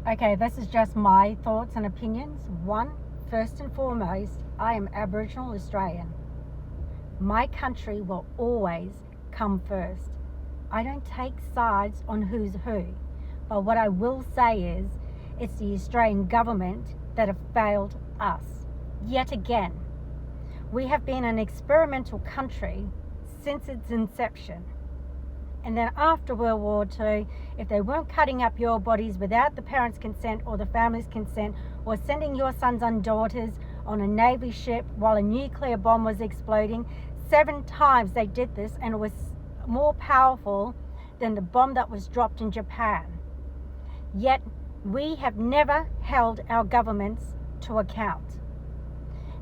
Okay, this is just my thoughts and opinions. One, first and foremost, I am Aboriginal Australian. My country will always come first. I don't take sides on who's who, but what I will say is it's the Australian government that have failed us. Yet again, we have been an experimental country since its inception. And then after World War II, if they weren't cutting up your bodies without the parents' consent or the family's consent, or sending your sons and daughters on a Navy ship while a nuclear bomb was exploding, 7 times they did this, and it was more powerful than the bomb that was dropped in Japan. Yet we have never held our governments to account.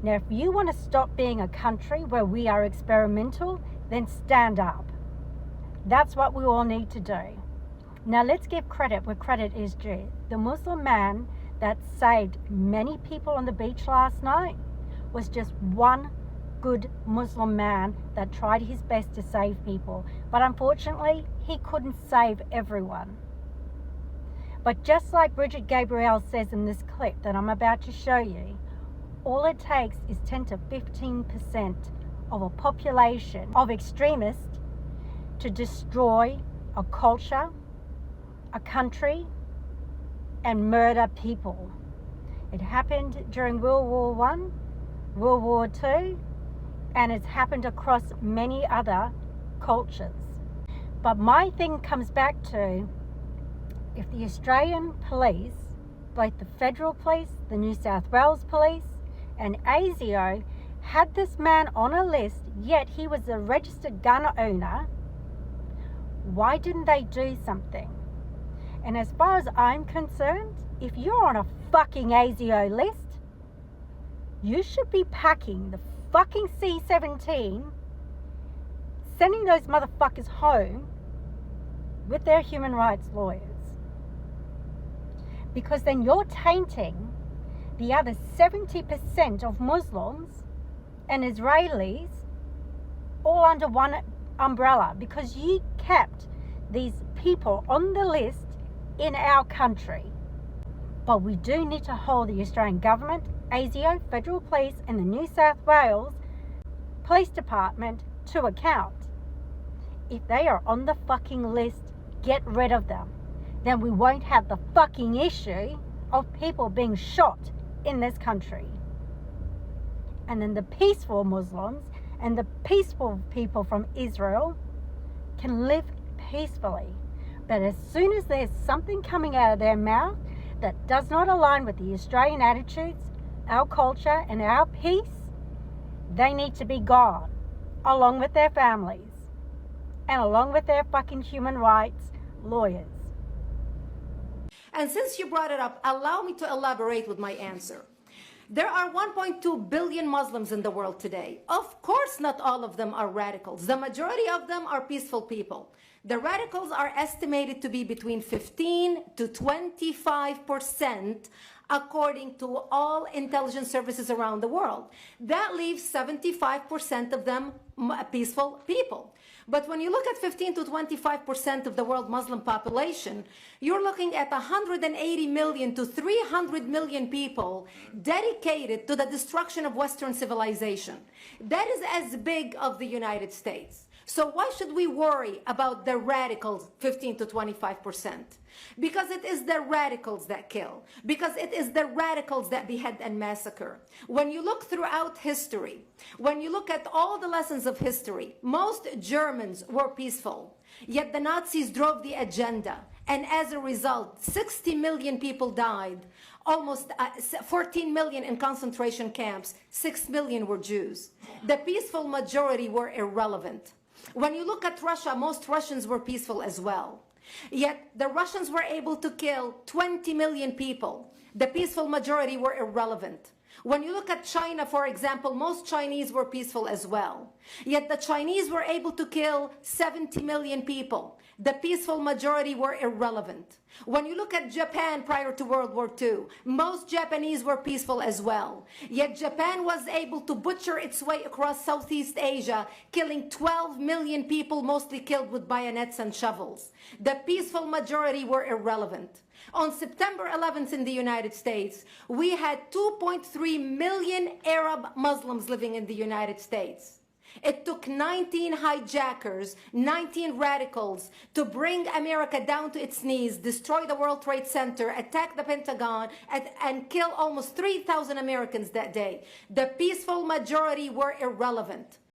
Now, if you want to stop being a country where we are experimental, then stand up. That's what we all need to do. Now let's give credit where credit is due. The Muslim man that saved many people on the beach last night was just one good Muslim man that tried his best to save people. But unfortunately, he couldn't save everyone. But just like Bridget Gabriel says in this clip that I'm about to show you, all it takes is 10 to 15% of a population of extremists to destroy a culture, a country, and murder people. It happened during World War I, World War II, and it's happened across many other cultures. But my thing comes back to, if the Australian police, both the federal police, the New South Wales police, and ASIO had this man on a list, yet he was a registered gun owner, why didn't they do something? And as far as I'm concerned, if you're on a fucking ASIO list, you should be packing the fucking C-17, sending those motherfuckers home with their human rights lawyers. Because then you're tainting the other 70% of Muslims and Israelis all under one umbrella, because you kept these people on the list in our country. But we do need to hold the Australian government, ASIO, Federal Police, and the New South Wales Police Department to account. If they are on the fucking list, get rid of them. Then we won't have the fucking issue of people being shot in this country. And then the peaceful Muslims and the peaceful people from Israel can live peacefully. But as soon as there's something coming out of their mouth that does not align with the Australian attitudes, our culture, and our peace, they need to be gone, along with their families, and along with their fucking human rights lawyers. And since you brought it up, allow me to elaborate with my answer. There are 1.2 billion Muslims in the world today. Of course, not all of them are radicals. The majority of them are peaceful people. The radicals are estimated to be between 15 to 25%, according to all intelligence services around the world. That leaves 75% of them peaceful people. But when you look at 15 to 25% of the world Muslim population, you're looking at 180 million to 300 million people dedicated to the destruction of Western civilization. That is as big of the United States. So why should we worry about the radicals, 15 to 25%? Because it is the radicals that kill. Because it is the radicals that behead and massacre. When you look throughout history, when you look at all the lessons of history, most Germans were peaceful. Yet the Nazis drove the agenda. And as a result, 60 million people died. Almost 14 million in concentration camps. 6 million were Jews. The peaceful majority were irrelevant. When you look at Russia, most Russians were peaceful as well. Yet the Russians were able to kill 20 million people. The peaceful majority were irrelevant. When you look at China, for example, most Chinese were peaceful as well. Yet the Chinese were able to kill 70 million people. The peaceful majority were irrelevant. When you look at Japan prior to World War II, most Japanese were peaceful as well. Yet Japan was able to butcher its way across Southeast Asia, killing 12 million people, mostly killed with bayonets and shovels. The peaceful majority were irrelevant. On September 11th in the United States, we had 2.3 million Arab Muslims living in the United States. It took 19 hijackers, 19 radicals to bring America down to its knees, destroy the World Trade Center, attack the Pentagon, and kill almost 3,000 Americans that day. The peaceful majority were irrelevant.